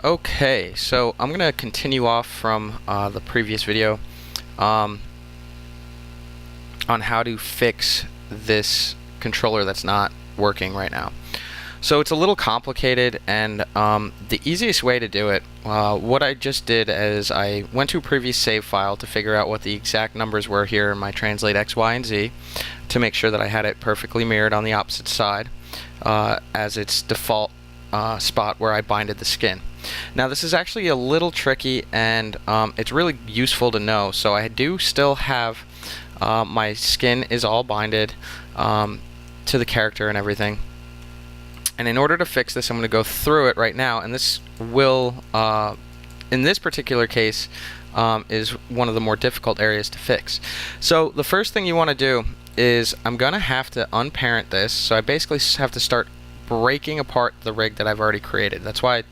Okay, so I'm gonna continue off from the previous video on how to fix this controller that's not working right now. So it's a little complicated, and the easiest way to do it, what I just did is I went to a previous save file to figure out what the exact numbers were here in my translate X, Y, and Z to make sure that I had it perfectly mirrored on the opposite side as its default spot where I binded the skin. Now this is actually a little tricky, and it's really useful to know. So I do still have my skin is all binded to the character and everything. And in order to fix this, I'm going to go through it right now, and this will, in this particular case, is one of the more difficult areas to fix. So the first thing you want to do is I'm going to have to unparent this. So I basically have to start breaking apart the rig that I've already created. That's why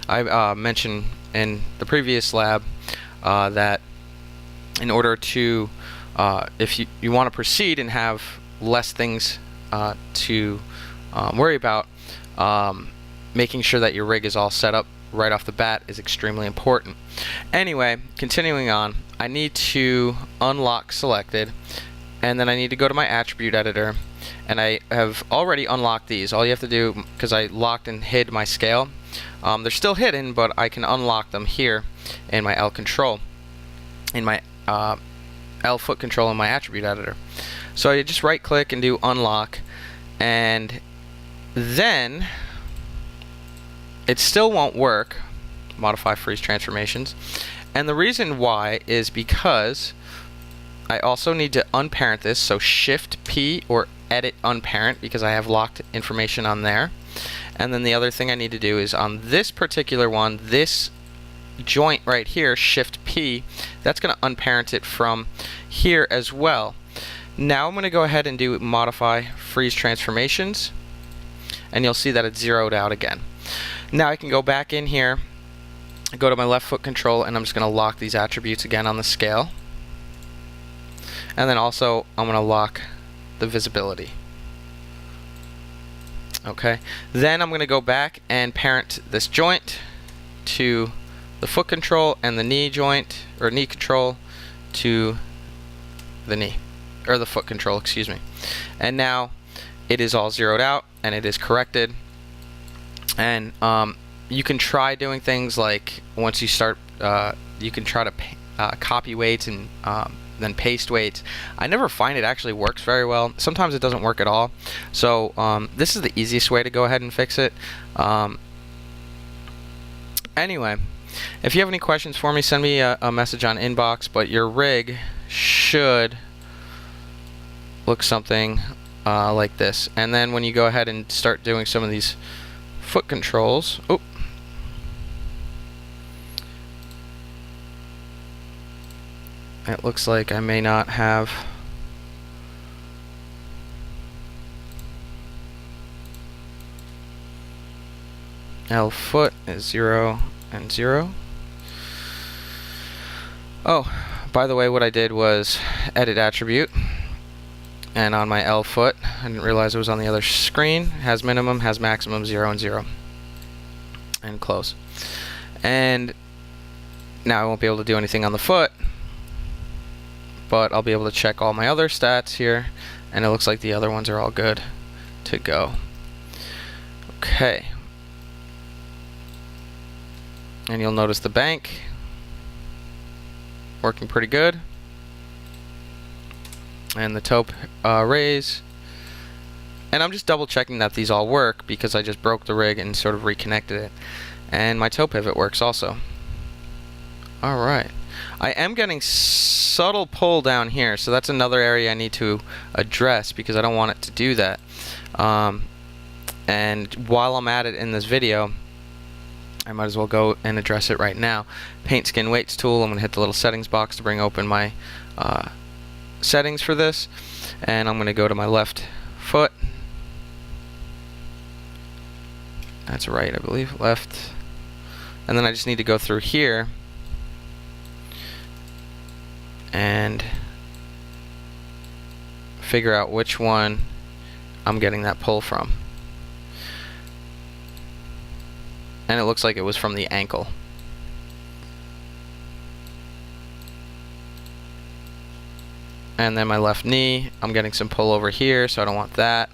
I mentioned in the previous lab that in order to, if you want to proceed and have less things to worry about, making sure that your rig is all set up right off the bat is extremely important. Anyway, continuing on, I need to unlock selected, and then I need to go to my attribute editor, and I have already unlocked these. All you have to do, because I locked and hid my scale, they're still hidden, but I can unlock them here in my L control, in my L foot control in my attribute editor. So you just right click and do unlock, and then it still won't work. Modify freeze transformations, and the reason why is because I also need to unparent this. So Shift P or edit unparent, because I have locked information on there. And then the other thing I need to do is on this particular one, this joint right here, Shift P, that's going to unparent it from here as well. Now I'm going to go ahead and do modify freeze transformations, and you'll see that it's zeroed out again. Now I can go back in here, go to my left foot control, and I'm just going to lock these attributes again on the scale. And then also I'm going to lock the visibility. Okay. Then I'm going to go back and parent this joint to the foot control, and the knee joint or knee control to the knee, or the foot control, excuse me. And now it is all zeroed out and it is corrected. And you can try doing things like, once you start, you can try to copy weights and then paste weights. I never find it actually works very well. Sometimes it doesn't work at all. So this is the easiest way to go ahead and fix it. Anyway, if you have any questions for me, send me a message on inbox, but your rig should look something like this. And then when you go ahead and start doing some of these foot controls, it looks like I may not have L foot is 0 and 0. Oh, by the way, what I did was edit attribute, and on my L foot, I didn't realize it was on the other screen, has minimum, has maximum, 0 and 0, and close. And now I won't be able to do anything on the foot, but I'll be able to check all my other stats here, and it looks like the other ones are all good to go. Okay. And you'll notice the bank working pretty good, and the toe raise. And I'm just double checking that these all work, because I just broke the rig and sort of reconnected it. And my toe pivot works also. Alright. I am getting subtle pull down here, so that's another area I need to address, because I don't want it to do that. And while I'm at it in this video, I might as well go and address it right now. Paint Skin Weights tool, I'm going to hit the little settings box to bring open my settings for this, and I'm going to go to my left foot. That's right, I believe, left. And then I just need to go through here and figure out which one I'm getting that pull from. and it looks like it was from the ankle. And then my left knee, I'm getting some pull over here, so I don't want that.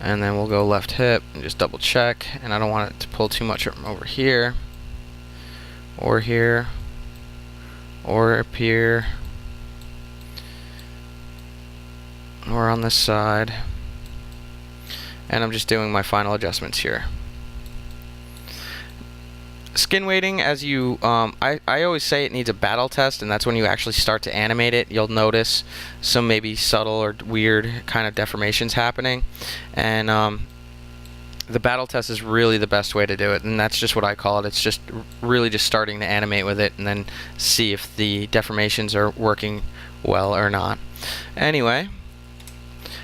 And then we'll go left hip and just double check, and I don't want it to pull too much from over here, or here, or up here, or on this side. And I'm just doing my final adjustments here. Skin weighting, as you, I always say it needs a battle test, and that's when you actually start to animate it. You'll notice some maybe subtle or weird kind of deformations happening, and the battle test is really the best way to do it, and that's just what I call it. It's just really just starting to animate with it and then see if the deformations are working well or not. Anyway,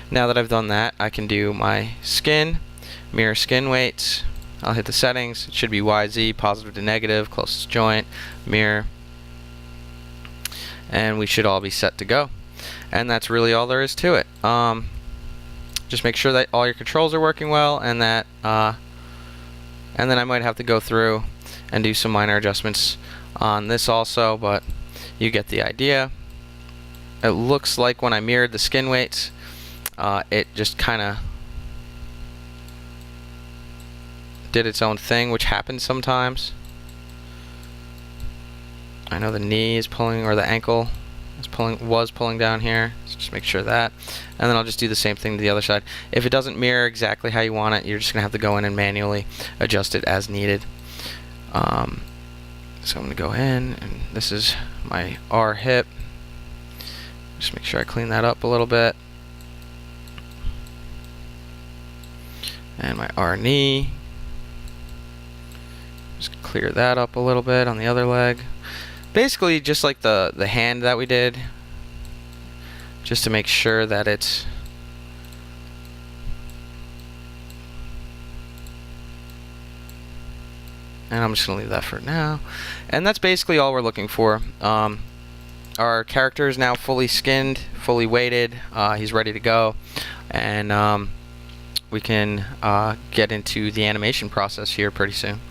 now that I've done that, I can do my skin, mirror skin weights. I'll hit the settings. It should be YZ, positive to negative, closest joint, mirror, and we should all be set to go. And that's really all there is to it. Just make sure that all your controls are working well, and that, and then I might have to go through and do some minor adjustments on this also, but you get the idea. It looks like when I mirrored the skin weights, it just kind of did its own thing, which happens sometimes. I know the knee is pulling, or the ankle was pulling down here, so just make sure of that. And then I'll just do the same thing to the other side. If it doesn't mirror exactly how you want it, you're just gonna have to go in and manually adjust it as needed. So I'm gonna go in, and this is my R hip. Just make sure I clean that up a little bit. And my R knee. Just clear that up a little bit on the other leg. Basically just like the hand that we did, just to make sure that it's and I'm just gonna leave that for now. And that's basically all we're looking for. Our character is now fully skinned, fully weighted. He's ready to go, and we can get into the animation process here pretty soon.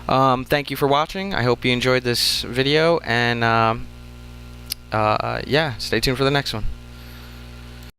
Thank you for watching. I hope you enjoyed this video, and yeah, stay tuned for the next one.